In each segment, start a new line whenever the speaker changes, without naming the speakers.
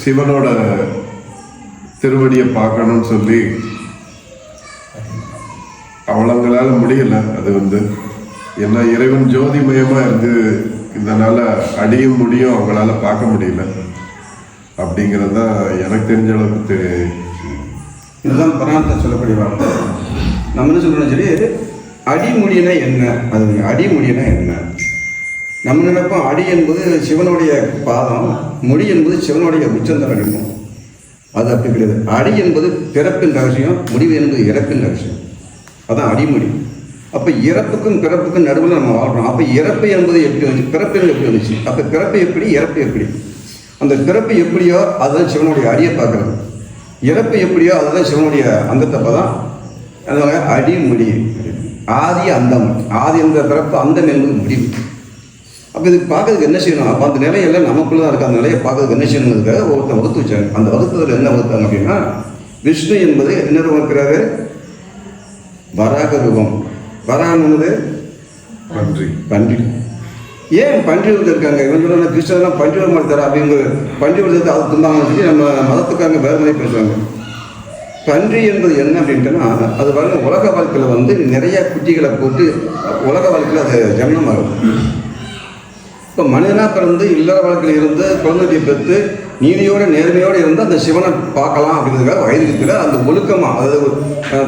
சிவனோட திருவடியை பார்க்கணும்னு சொல்லி அவங்களால முடியல. அது ஏன்னா இறைவன் ஜோதிமயமா இருக்கு, இதனால அடியும் முடியும் அவங்களால பார்க்க முடியல அப்படிங்கிறது தான் எனக்கு தெரிஞ்ச அளவுக்கு
இதுதான் புராணத்தை சொல்லக்கூடிய வார்த்தை. நம்ம என்ன சொல்றோம், சரி அடிமுடினா என்ன, அது அடிமுடினா என்ன? நம்ம நினைப்போம் அடி என்பது சிவனுடைய பாதம், முடி என்பது சிவனுடைய உச்சந்தம் அடிப்போம். அது அப்படி கிடையாது. அடி என்பது பிறப்பின் ரகசியம், முடிவு என்பது இறப்பின் ரகசியம். அதான் அடிமுடி. அப்போ இறப்புக்கும் பிறப்புக்கும் நடுவில் நம்ம வாழ்கிறோம். அப்போ இறப்பு என்பது எப்படி வந்துச்சு, பிறப்பு எப்படி வந்துச்சு? அப்போ பிறப்பு எப்படி, இறப்பு எப்படி? அந்த பிறப்பு எப்படியோ அதுதான் சிவனுடைய அடியை பார்க்கறது. இறப்பு எப்படியோ அதுதான் சிவனுடைய அந்தத்தப்போ தான். அதனால அடிமுடி, ஆதி அந்தம். ஆதி என்ற பிறப்பு, அந்தம் என்பது முடிவு. அப்போ இதுக்கு பார்க்கறதுக்கு என்ன செய்யணும்? அப்போ அந்த நிலையெல்லாம் நமக்குள்ள தான் இருக்குது. அந்த நிலையை பார்க்கறதுக்கு என்ன செய்யணுங்கிறதுக்காக ஒருத்தர் வகுத்து வச்சாங்க. அந்த வகுத்ததில் என்ன வகுத்தாங்க அப்படின்னா, விஷ்ணு என்பது என்ன வகுக்கிறாரு? வராக ரூபம். வராகம் என்பது
பன்றி.
பன்றி. ஏன் பன்றி விரதம் இருக்காங்க? இவன் சொல்ல கிருஷ்ணர்லாம் பன்றி விரதம் மாட்டாரா அப்படிங்கிற பன்றி விரதத்தை அது துண்டாங்கன்னு சொல்லி நம்ம மதத்துக்காங்க வேறு மாதிரி பேசுவாங்க. பன்றி என்பது என்ன அப்படின்ட்டுன்னா, அது உலக வாழ்க்கையில் நிறைய குட்டிகளை போட்டு உலக வாழ்க்கையில் அது ஜனனமாகும். இப்போ மனிதனாக பிறந்து இல்லற வாழ்க்கையில் இருந்து குழந்தையை பெற்று நீதியோட நேர்மையோடு இருந்து அந்த சிவனை பார்க்கலாம் அப்படிங்கிறதுக்காக வயதுக்கு அந்த ஒழுக்கமாக, அதாவது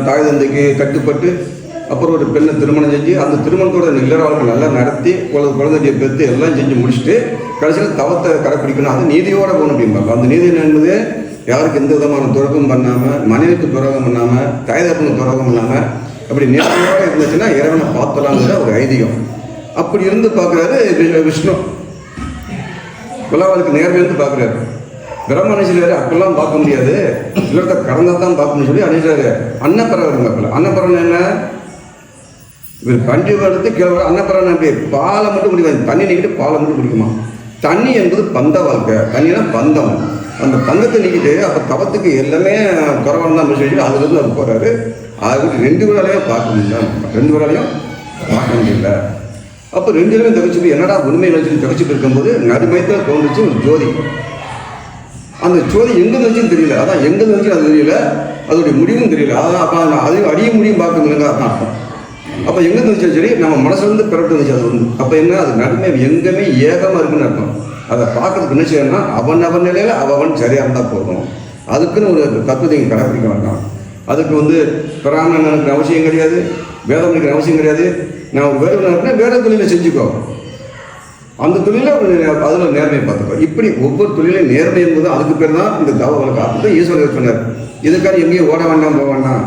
தாய் தந்தைக்கு கட்டுப்பட்டு அப்புறம் ஒரு பெண்ணை திருமணம் செஞ்சு அந்த திருமணத்தோட இல்லற வாழ்க்கை நல்லா நடத்தி குழந்தையை பெற்று எல்லாம் செஞ்சு முடிச்சுட்டு கடைசியில் தவத்தை கடைப்பிடிக்கணும். அது நீதியோட போகணும் அப்படிம்பாங்க. அந்த நீதி என்பது யாருக்கு எந்த விதமான துரோகம் பண்ணாமல், மனைவிக்கு துரோகம் பண்ணாமல், தாய் தகப்பனுக்கு துரோகம் பண்ணாமல் அப்படி நேர்மையோடு இருந்துச்சுன்னா இறைவனை பார்த்தலாங்கிற ஒரு ஐதீகம். அப்படி இருந்து பார்க்குறாரு விஷ்ணு. உலகாளுக்கு நேர்மையிலிருந்து பார்க்குறாரு. பிரம்ம நினைச்சாரு அப்பெல்லாம் பார்க்க முடியாது, இல்லத்தை கடந்தால் தான் பார்க்கணும்னு சொல்லி அணிச்சாரு. அன்னப்பறவை அப்பல அன்னப்பறவை என்ன, பன்றி வருது கீழே அன்னப்பறவை அப்படி பாலை மட்டும் குடிக்காது, தண்ணி நீக்கிட்டு பாலை மட்டும் குடிக்குமா. தண்ணி என்பது பந்த வாழ்க்கை, தண்ணினா பந்தம். அந்த பந்தத்தை நீக்கிட்டு அப்போ தவத்துக்கு எல்லாமே குறவான தான் சொல்லி அதுலேருந்து அவர் போகிறாரு. அது 2 பேராலையும் பார்க்க முடியல, 2 பேராலையும் பார்க்க முடியல. அப்போ 2 பேருமே தவிச்சுட்டு என்னடா உண்மை நினைச்சு தவிச்சுட்டு இருக்கும்போது நடுமயத்தில் தோன்றுச்சு ஒரு ஜோதி. அந்த ஜோதி எங்கே நினைச்சுன்னு தெரியல. அதான் எங்கே நினைச்சு அது தெரியல, அதோடைய முடிவும் தெரியல. அதான் அப்போ அதையும் அடிய முடியும் பார்க்க முடியுங்க. அதான் அர்த்தம். அப்போ எங்கே இருந்துச்சு, சரி நம்ம மனசுலேருந்து பிறப்பு இருந்துச்சு. அது அப்போ என்ன, அது நடுமை எங்கேயுமே ஏகமாக இருக்குன்னு அர்த்தம். அதை பார்க்கறதுக்கு என்ன செய்யணும்னா, அவன் நிலையில் அவன் சரியாக இருந்தால் போதும். அதுக்குன்னு ஒரு தத்துவத்தை இங்கே கடைப்பிடிக்க வேண்டாம். அதுக்கு பிராமணன் எனக்கு அவசியம் கிடையாது, வேதம் எனக்கு அவசியம் கிடையாது. நான் ஒரு வேறு நடத்தினா வேறு தொழிலை செஞ்சுக்கோ, அந்த தொழிலில் அதில் நேர்மையை பார்த்துக்கோ. இப்படி ஒவ்வொரு தொழிலையும் நேர்மை என்பது அதுக்கு பேர் தான் இந்த தவ வழக்கம். அதுதான் ஈஸ்வரர் சொன்னார். இதுக்காக எங்கேயும் ஓட வேண்டாம், போக வேண்டாம்,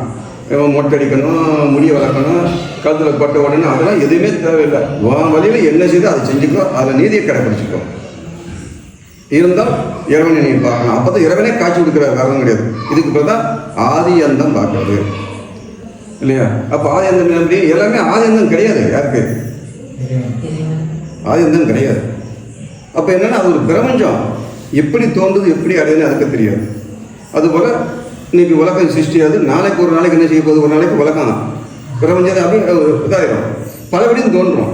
மொட்டை அடிக்கணும், முடிய வளர்க்கணும், கழுத்தில் கொட்டை ஓடணும், அதெல்லாம் எதுவுமே தேவையில்லை. உன் வழியில் என்ன செய்து அதை செஞ்சுக்கோ, அதில் நீதியை கடைப்பிடிச்சிக்கோ. இருந்தால் இறைவனை நீங்கள் பார்க்கலாம். அப்போ தான் இறைவனே காட்சி கொடுக்குற காரணம் கிடையாது. இதுக்கு பேர் தான் ஆதி அந்தம் பார்க்கறது இல்லையா? அப்போ ஆதி அந்தம் எப்படி, எல்லாமே ஆதி அந்தம் கிடையாது. யாருக்கு ஆதி அந்தம் கிடையாது. அப்போ என்னென்னா அது ஒரு பிரபஞ்சம் எப்படி தோன்றுது எப்படி அடையுதுன்னு அதுக்கு தெரியாது. அதுபோல் இன்னைக்கு உலகம் சிருஷ்டியாது, நாளைக்கு ஒரு நாளைக்கு என்ன செய்ய போகுது, ஒரு நாளைக்கு உலகம் பிரபஞ்சம் அப்படி இதாயிரும், பலபடியும் தோன்றும்.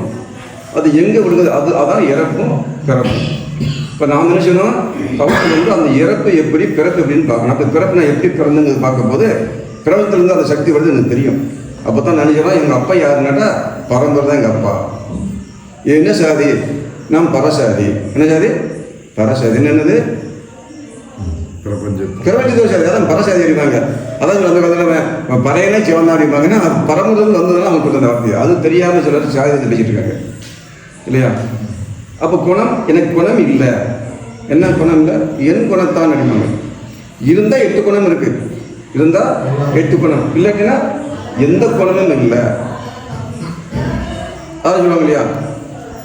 அது எங்கே விடுது, அதான் இறப்பும் பிறப்பும். இப்போ நாம் என்ன செய்யணும், தவத்தில் அந்த இறப்பு எப்படி பிறப்பு எப்படின்னு பார்க்கணும். அப்போ பிறப்பு நான் எப்படி பிறந்துங்கிறது பார்க்கும்போது பிரபஞ்சத்துலேருந்து அந்த சக்தி வருது எனக்கு தெரியும். அப்போ தான் நினைச்சோம் எங்கள் அப்பா யாருன்னாட்டா பரம்பரை தான் எங்கள் அப்பா. என்ன சாதி, நாம் பரசாதி. என்ன சாதி, பரசாதி. என்னது, பிரபஞ்சத்தோட சாதி. அதான் பரசாதி அறிவாங்க. அதாவது அந்த காலத்தில் பறையனே சிவந்தா அறிவாங்கன்னா பரம்பரை வந்ததுனால அவங்க கொடுத்த வார்த்தை. அது தெரியாமல் சிலர் சாதி பேசிட்டு இருக்காங்க இல்லையா? அப்போ குணம், எனக்கு குணம் இல்லை. என்ன குணம் இல்லை, என் குணத்தான் அடிப்பாங்க. இருந்தால் 8 குணம் இருக்கு, இருந்தால் 8 குணம், இல்லாட்டினா எந்த குணமும் இல்லை. அதான் சொல்லுவாங்க இல்லையா,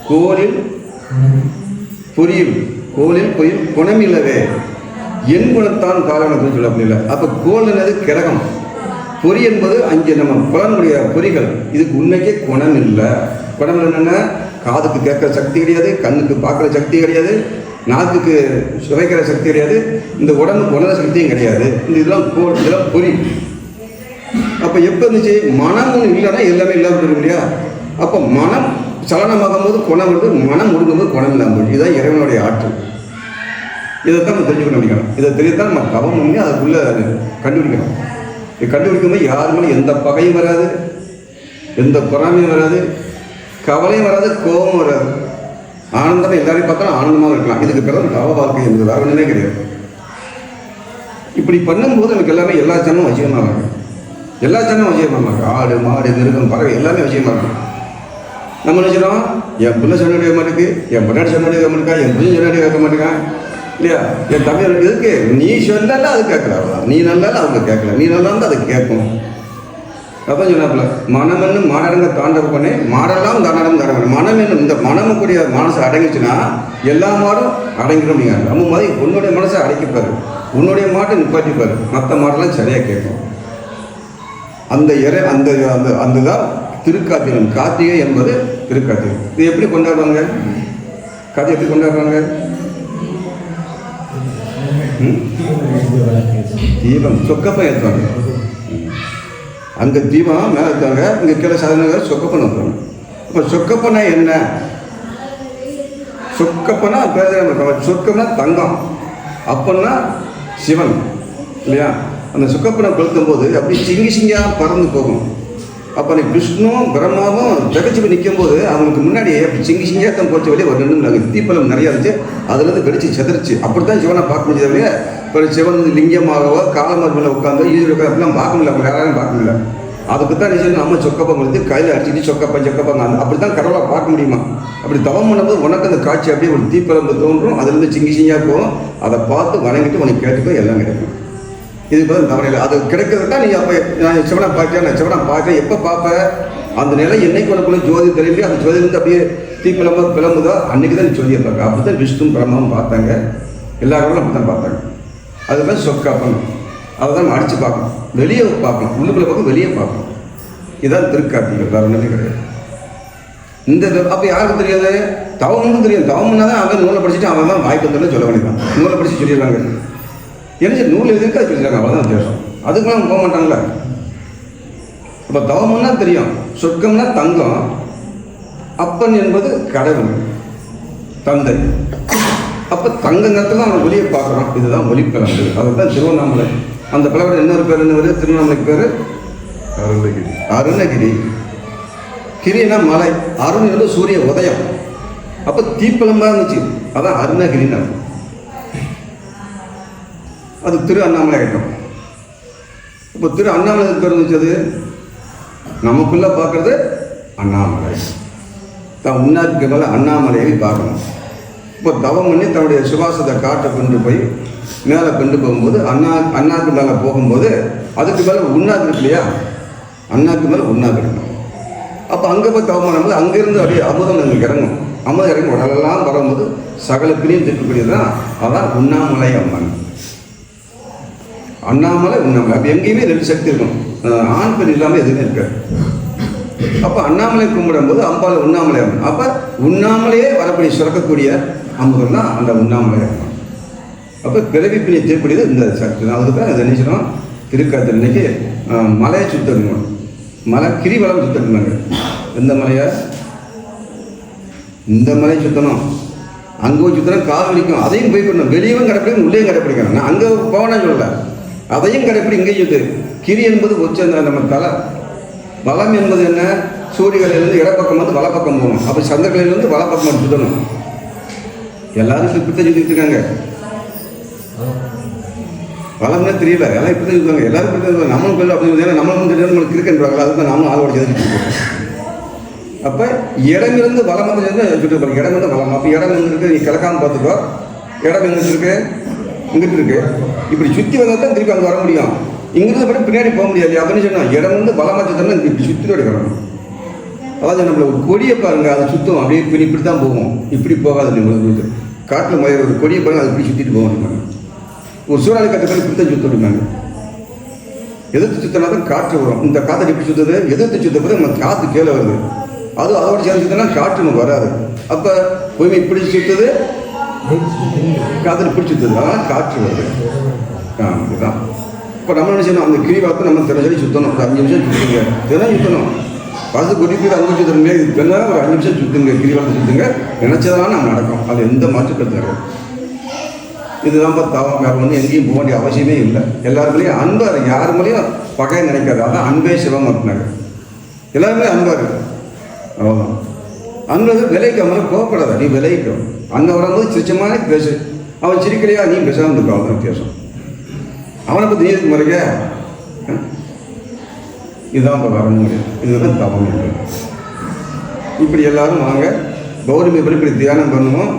கோலில் பொரியும், கோலில் பொயில் குணம் இல்லவே என் குணத்தான் காரணத்துன்னு சொல்ல முடியல. அப்போ கோல் என்னது கிரகம், பொறி என்பது அங்கே நம்ம புலனுடைய பொறிகள். இதுக்கு உண்மைக்கே குணம் இல்லை. குணம் என்னென்ன, காதுக்கு கேட்குற சக்தி கிடையாது, கண்ணுக்கு பார்க்குற சக்தி கிடையாது, நாக்குக்கு சுவைக்கிற சக்தி கிடையாது, இந்த உடம்புக்கு உணர சக்தியும் கிடையாது. இதெல்லாம் கோல், இதெல்லாம் பொறி. அப்போ எப்போ இருந்துச்சு, மனம் ஒன்று இல்லைன்னா எல்லாமே இல்லாமல் இருக்கும் இல்லையா? அப்போ மனம் சலனமாகும் போது குணம் வருது, மனம் ஒடுங்கும் போது குணம் இல்லாமல் போது. இதுதான் இறைவனுடைய ஆற்றல். இதைத்தான் நம்ம தெரிஞ்சுக்கணும் அப்படிங்கிறோம். இதை தெரியத்தான் நம்ம தவம் பண்ணி அதுக்குள்ளே கண்டுபிடிக்கணும். இது கண்டுபிடிக்கும்போது யாருமே எந்த பகையும் வராது, எந்த பொறாமையும் வராது, கவலையும் வராது, கோபமும் வராது. ஆனந்தம் எல்லாரையும் பார்த்தாலும் ஆனந்தமாக இருக்கலாம். இதுக்கு பிறகு தவ வாழ்க்கை என்பது வேறு ஒன்றுமே கிடையாது. இப்படி பண்ணும்போது எனக்கு எல்லாமே எல்லா சனமும் வசியமாகாங்க. எல்லா சனமும் வசியமாகாங்க. ஆடு மாடு மிருகம் பறவை எல்லாமே வசியமாகும். நம்ம நினைச்சிடும் என் பிள்ளை சொன்னடி வைக்க மாட்டேங்குது, என் பொண்டாட்டி சொன்னடி வைக்க மாட்டேங்கா, என் பிள்ளை சொன்னடி வைக்க மாட்டேங்கான் இல்லையா, என் தம்பி இருக்கு நீ சொல்லல அது கேட்கல, அவ்வளோதான். நீ நல்லா அவங்க கேட்கல, நீ நல்லா இருந்தால் அது கேட்கும். அதான் சொன்னாப்புல மனமென்னு மாடங்க தாண்டவ பண்ணி மாடெல்லாம் தாண்டடம் தாண்டவன். மனம் என்னும் இந்த மனமுக்குரிய மனசை அடங்கிச்சுன்னா எல்லா மாடும் அடங்கிடும் அப்படிங்க. நம்ம மாதிரி உன்னுடைய மனசை அடக்கிப்பாரு, உன்னுடைய மாட்டை நிப்பாட்டிப்பாரு, மற்ற மாடெல்லாம் சரியாக கேட்கும். அந்த அந்த அந்த அந்த தான் திருக்கார்த்திகை. கார்த்திகை என்பது திருக்கார்த்திகை. இது எப்படி கொண்டாடுவாங்க? கதை எப்படி கொண்டாடுறாங்க? தீபம் சொக்கப்பம் ஏற்றுவாங்க. அங்கே தீபம் மேலே ஏற்றுவாங்க, இங்கே கீழே சாதனை சொக்கப்பன் ஏற்றுவாங்க. இப்போ சொக்கப்பனா என்ன? சொக்கப்பனா பேர் சொக்கம்னா தங்கம், அப்பன்னா சிவன் இல்லையா. அந்த சொக்கப்பனை கொளுத்தும் போது அப்படி சிங்கி சிங்கியாக பறந்து போகும். அப்போ விஷ்ணுவும் பிரம்மாவும் தகச்சு போய் நிற்கும் போது அவங்களுக்கு முன்னாடி அப்படி சிங்கி சிங்கியாக தான் போச்சு வெளியே ஒரு 2 நாள் தீப்பலம் நிறையா இருந்துச்சு. அதுலேருந்து வெடிச்சு செதறிச்சு. அப்படி தான் சிவனை பார்க்க முடியாது இல்லையா. இப்போ சிவன் லிங்கமாகவோ காலமாக மேலே உட்காந்தோ ஈடு உட்காந்து அப்படிலாம் பார்க்க முடியல, அவங்க யாராலும் பார்க்க முடியல. அதுக்கு தான் நிச்சயம் நம்ம சொக்கப்பம் வந்து கையில் அடிச்சுட்டு சொக்கப்பாங்க அந்த அப்படி தான் கடவுளாக பார்க்க முடியுமா. அப்படி தவம் பண்ணும்போது உனக்கு அந்த காட்சி அப்படியே ஒரு தீப்பலம்பு தோன்றும், அதுலேருந்து சிங்கி சிங்கியாக போகும். அதை பார்த்து வணங்கிட்டு உனக்கு கேட்டுக்கோ, எல்லாம் கிடைக்கும். இது பதில் தவறையில் அது கிடைக்கிறது தான். நீ அப்போ நான் சிவனை பார்த்தியா, நான் சிவனை பார்க்குறேன், எப்போ பார்ப்பேன் அந்த நிலை என்னைக்கு உனக்குள்ள ஜோதி தெரியலையோ அந்த ஜோதிலேருந்து அப்படியே தீப்பலம்பு பிளம்புதோ அன்றைக்கி தான் ஜோதியை பார்க்க. அப்படி தான் விஷ்ணு பிரம்மாவும் பார்த்தாங்க, எல்லா கடவுளும் அப்படி தான் பார்த்தாங்க. அதுதான் சொக்காப்பம். அதை தான் அடித்து பார்க்கணும், வெளியே பார்க்கணும், உள்ளுக்குள்ளே பார்க்க வெளியே பார்க்கணும். இதுதான் திருக்கார்த்திகை, வேறு ஒன்றுமே கிடையாது. இந்த அப்போ யாருக்கு தெரியாது? தவமுன்னு தெரியும். தவம்னா தான் அவன் நூலை படிச்சுட்டு அவன் தான் வாய்ப்பு வந்தாலும் சொல்ல வேண்டியதான். நூலை படித்து சொல்லிடுறாங்க. என்ன நூல் எதுக்கு அது சொல்லிடுறாங்க, அவ்வளோதான் வித்தியாசம். அதுக்கெல்லாம் போக மாட்டாங்களே. அப்போ தவம்னா தெரியும், சொர்க்கம்னா தங்கம், அப்பன் என்பது கடவுள் தந்தை. அப்போ தங்க நேரத்தில் அவன் வெளியே பார்க்குறான். இதுதான் ஒளிப்பிழம்பு. அதுதான் திருவண்ணாமலை. அந்த பிளவோட இன்னொரு பேர் என்ன வருது? திருவண்ணாமலைக்கு பேர்
அருணகிரி.
அருணகிரி. கிரினா மலை, அருண் என்பது சூரிய உதயம். அப்போ தீப்பழம்பாக இருந்துச்சு, அதான் அருணகிரின்னு. அது திரு அண்ணாமலை ஆகிட்டோம். இப்போ திரு அண்ணாமலை பேர் இருந்துச்சு. நமக்குள்ளே பார்க்குறது அண்ணாமலை தான். உண்ணாக்கு மேலே அண்ணாமலையை பார்க்கணும். இப்போ தவம் பண்ணி தன்னுடைய சுவாசத்தை காற்றை கொண்டு போய் மேலே கொண்டு போகும்போது அண்ணாக்கு மேலே போகும்போது அதுக்கு மேலே உண்ணாக்கு இருக்கு இல்லையா, அண்ணாக்கு மேலே உண்ணாக்கு இருக்கணும். அப்போ அங்கே போய் தவம் பண்ணும்போது அங்கேருந்து அப்படியே அமுதம் எங்களுக்கு இறங்கும். அமுதம் இறங்கி உடலெல்லாம் வரும்போது சகலத்திலையும் திருப்பக்கூடியது தான். அதான் உண்ணாமலை அம்மன். அண்ணாமலை உண்ணாமலை. அப்போ எங்கேயுமே 2 சக்தி இருக்கும், ஆண் பெண் இல்லாமல் எதுவுமே இருக்காது. அப்போ அண்ணாமலை கும்பிடும்போது அம்பாள் உண்ணாமலை அம்மன். அப்போ உண்ணாமலையே வரப்படி சுரக்கக்கூடிய அமுதம் தான் அந்த உண்ணாமலை அம்மன். அப்போ பிறவி பிணி தீர்க்கூடியது இந்த சக்தி தான். அதுக்கு தான் இதை நினைச்சிடும் திருக்கார்த்திகை இன்னைக்கு மலையை சுத்தணுங்க, மலை கிரிவலம் சுத்தணுங்க. எந்த மலையை? இந்த மலையை சுற்றணும். அங்கே சுத்தணும், கால் வலிக்கும், அதையும் போய் பண்ணணும். வெளியவும் கடைப்பிடிக்கணும், உள்ளேயும் கடைப்பிடிக்கணும். நான் அங்கே போவேன்னு சொல்லலை, அதையும் கடைப்பிடி. இங்கேயும் சுத்து. கிரி என்பது உச்ச நம்ம தலை. வளம் என்பது என்ன? சூரியகளிலிருந்து இடப்பக்கம் வந்து வலப்பக்கம் போகணும். அப்போ சந்திரகளிலிருந்து வலப்பக்கம் சுற்றணும். எல்லாரும் இப்படி தான் சுற்றிட்டு இருக்காங்க. வளம்னா தெரியல, எல்லாம் இப்படி தான் சுற்றுவாங்க. எல்லாரும் இப்படி தான். நம்மளும் போய் அப்படி ஏன்னா நம்மளும் தெரியாது, நம்மளுக்கு கிரிக்கெட் அதுதான் நாமும் ஆள் உடச்சி சுற்றிருக்கோம். அப்போ இடமிருந்து வளம் வந்து சுற்றுப்பாங்க. இடம் வந்து வளம். அப்போ இடம் எங்கே இருக்குது? நீ கிழக்காமல் பார்த்துக்கோ. இடம் எங்கிட்டு இருக்கு? இங்கிட்டு இருக்கு. இப்படி சுற்றி வந்தால் தான் திருப்பி அங்கே வர முடியும். இங்கிருந்து படி பின்னாடி போக முடியாது அப்படின்னு சொன்னால் இடம் வந்து பலமாக சுற்றணும். இப்படி சுற்றி வரணும். அதாவது நம்மளை ஒரு கொடியை பாருங்கள், அதை சுற்றும் அப்படியே இப்படி தான் போகும். இப்படி போகாது. உங்களுக்கு காட்டில் மயிர் ஒரு கொடியை பாருங்கள், அதை இப்படி சுற்றிட்டு போகணும். ஒரு சூறாவளி கட்ட பேர் இப்படி தான் சுற்ற விடுவாங்க. எதிர்த்து சுற்றினா தான் காற்று வரும். இந்த காற்றை எப்படி சுற்றுது? எதிர்த்து சுற்ற போது நம்ம காற்று கீழே வருது. அது அதோட சேர்ந்து சுற்றினா காற்று நமக்கு வராது. அப்போ பொய்மை இப்படி சுற்றுது, காற்று இப்படி சுற்றுது, அதனால் காற்று வருது. இதுதான். இப்போ நம்ம என்ன செய்யணும்? அந்த கிரிவலத்தை நம்ம தினசரி சுற்றணும். ஒரு 5 நிமிஷம் சுற்றுங்க, தினம் சுற்றணும். பசு கொட்டிட்டு 5 நிமிஷம் தருங்க. இது தினம் ஒரு 5 நிமிஷம் சுற்றுங்க, கிரிவலத்தை சுற்றுங்க. நினச்சதான நம்ம நடக்கும். அது எந்த மாற்று கருத்து கிடையாது. இதுதான் தவம், வேறு ஒன்றும் எங்கேயும் போக வேண்டிய அவசியமே இல்லை. எல்லாருக்குள்ளேயும் அன்பாக இருக்கு, யாருமேலேயும் பகையை நினைக்காது. அதான் அன்பே சிவம் அப்படின்னாங்க. எல்லாருமே அன்பாக இருக்கு, அவ்வளோதான். அன்பது விலைக்காம கோவப்படாத, நீ விளைவிக்கும். அங்கே வரும்போது சிரிச்சமான பேசு, அவன் சிரிக்கலையா நீ பேசாமல் இருக்க, அவ்வளோதான் வித்தியாசம். அவனை பற்றி நீ இருக்கு முறைக்க இதுதான் இப்போ வரணும் முடியும். இதுதான் தவம். இப்படி எல்லாரும் வாங்க, பௌர்ணமி இப்படி தியானம் பண்ணுவோம்.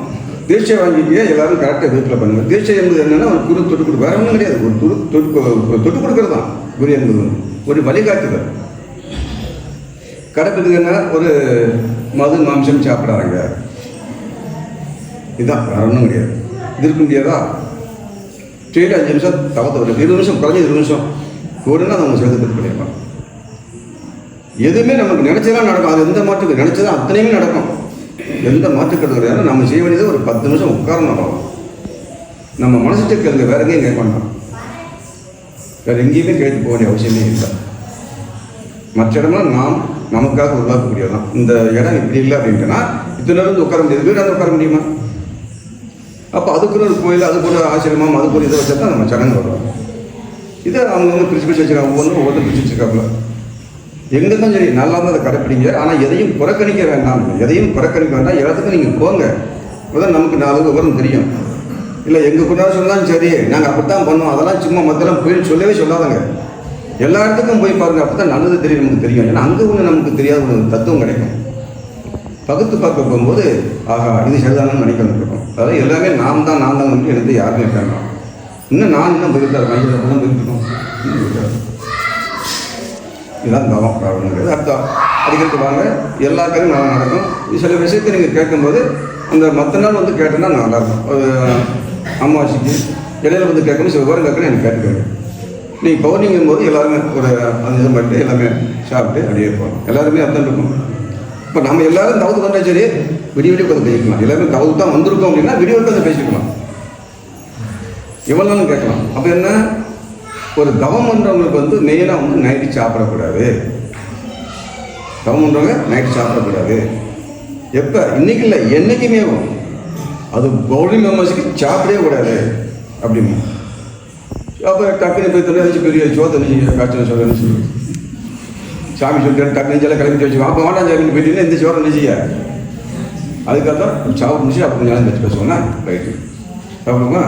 தீட்சை வாங்கிட்டே எல்லாரும் கரெக்டாக வீட்டில் பண்ணுங்க. தீட்சை என்பது என்னென்னா ஒரு குரு தொட்டு கொடு, வேற ஒன்றும் கிடையாது. ஒரு தொட்டு கொடுக்கறது தான் குரு என்பது. ஒரு வழிகாட்டுதல். கடைப்பிடிக்கு என்ன, ஒரு மது மாம்சம் சாப்பிட்றாங்க, இதுதான், வேற ஒன்றும் கிடையாது. இது இருக்க முடியாதா? டெய்லி 5 நிமிஷம் தவத்தை வரும், 20 நிமிஷம் குறைஞ்சி 20 நிமிஷம் கூடுனா அதை அவங்க சேர்த்து பண்ணிடலாம். எதுவுமே நமக்கு நினைச்சதான் நடக்கும். அது எந்த மாற்றுக்கு நினைச்சதான் அத்தனையுமே நடக்கும். எந்த மாற்றுக்கிறது கிடையாது. நம்ம செய்ய வேண்டியது ஒரு 10 நிமிஷம் உட்காரணும். நம்ம மனசுட்டு கேளுங்க, வேற எங்கேயும் கேட்க வேண்டாம். வேற எங்கேயுமே கேட்டு போக வேண்டிய அவசியமே இல்லை. மற்ற இடம்லாம் நாம் நமக்காக உருவாக்கக்கூடியதான். இந்த இடம் இப்படி இல்லை அப்படின்ட்டுனா இத்தனை இருந்து உட்கார முடியாது, வீடாக உட்கார முடியுமா? அப்போ அதுக்குள்ள ஒரு கோயில், அதுக்கு ஒரு ஆசிரமம், அதுக்கு ஒரு இதை வச்சா தான் நம்ம சடங்கு வருவாங்க. இதை அவங்க வந்து பிரிச்சு வச்சுருக்காங்க, ஒவ்வொன்றும் பிரிச்சு வச்சுருக்காப்புல. எங்கே தான் சரி, நல்லா தான் அதை கடைப்பிடிங்க. ஆனால் எதையும் புறக்கணிக்க வேண்டாம், எதையும் புறக்கணிக்க வேண்டாம். இடத்துக்கு நீங்கள் போங்க, இப்போதான் நமக்கு 4 விவரம் தெரியும். இல்லை எங்கள் கொண்டாட சொன்னாலும் சரி, நாங்கள் அப்படித்தான் பண்ணோம், அதெல்லாம் சும்மா மற்றெல்லாம் போய் சொல்லவே சொல்லாதங்க. எல்லா இடத்துக்கும் போய் பாருங்கள், அப்போ தான் நல்லது தெரியும், நமக்கு தெரியும். ஏன்னா அங்கே ஒன்று நமக்கு தெரியாத ஒரு தத்துவம் கிடைக்கும். பகுத்து பார்க்க போகும்போது ஆஹா இது சரிதானு நினைக்கணும் இருக்கும். அதாவது எல்லாமே நாம் தான் மட்டும் எடுத்து யாருமே வேண்டாம். இன்னும் நான் இன்னும் போயிருக்காரு, மையத்தில் தான் போயிருக்கணும். இதுதான் தவம் அப்படிங்கிறது அர்த்தம். அடிக்கிறது வாங்க, எல்லா காரையும் நல்லா நடக்கும். சில விஷயத்தை நீங்கள் கேட்கும்போது அந்த மற்ற நாள் வந்து கேட்டோன்னா நல்லாயிருக்கும். ஒரு அமாவாசைக்கு இடையில வந்து கேட்கணும், சில விவரம் கேட்கணும், எனக்கு கேட்டுக்கோங்க. நீங்கள் பௌர்ணிங்கும் போது எல்லாருமே ஒரு 5 நிமிஷம் பண்ணிட்டு எல்லாமே சாப்பிட்டு அப்படியே இருப்போம். எல்லாருமே அர்த்தம் இருக்கும். இப்போ நம்ம எல்லாரும் தவத்து வந்தால் சரி, விடிய உட்காந்து பேசிக்கலாம். எல்லாருமே தவத்து தான் வந்திருக்கோம் அப்படின்னா விடிய உட்காந்து பேசிக்கலாம், எவ்வளோ கேட்கலாம். அப்போ என்ன, ஒரு தவம் பண்ணுறவங்களுக்கு வந்து மெயினாக வந்து நைட்டு சாப்பிடக்கூடாது. தவம் பண்ணுறவங்க நைட்டு சாப்பிடக்கூடாது. எப்போ, இன்னைக்கு இல்லை என்றைக்குமே அது பௌர்ணமி அமாவாசைக்கு சாப்பிடவே கூடாது அப்படின்னு. அப்போ டக்குனு போய் தொழிலாச்சு பெரிய சோத்தை நினைச்சு காய்ச்சல் சோதை நினைச்சு சாமி சொல்லிட்டு டக்கு நெஞ்செல்லாம் கிளம்பி வச்சுக்கோ. அப்போ வேண்டாம் சாமி போயிட்டீங்கன்னா இந்த சோறை நினைச்சிக்க. அதுக்காக தான் சாப்பிட்டு முடிச்சு அப்போ கொஞ்சம் நேரம் வச்சு பேசுவோம்னா ரைட்டு சாப்பிடுமா.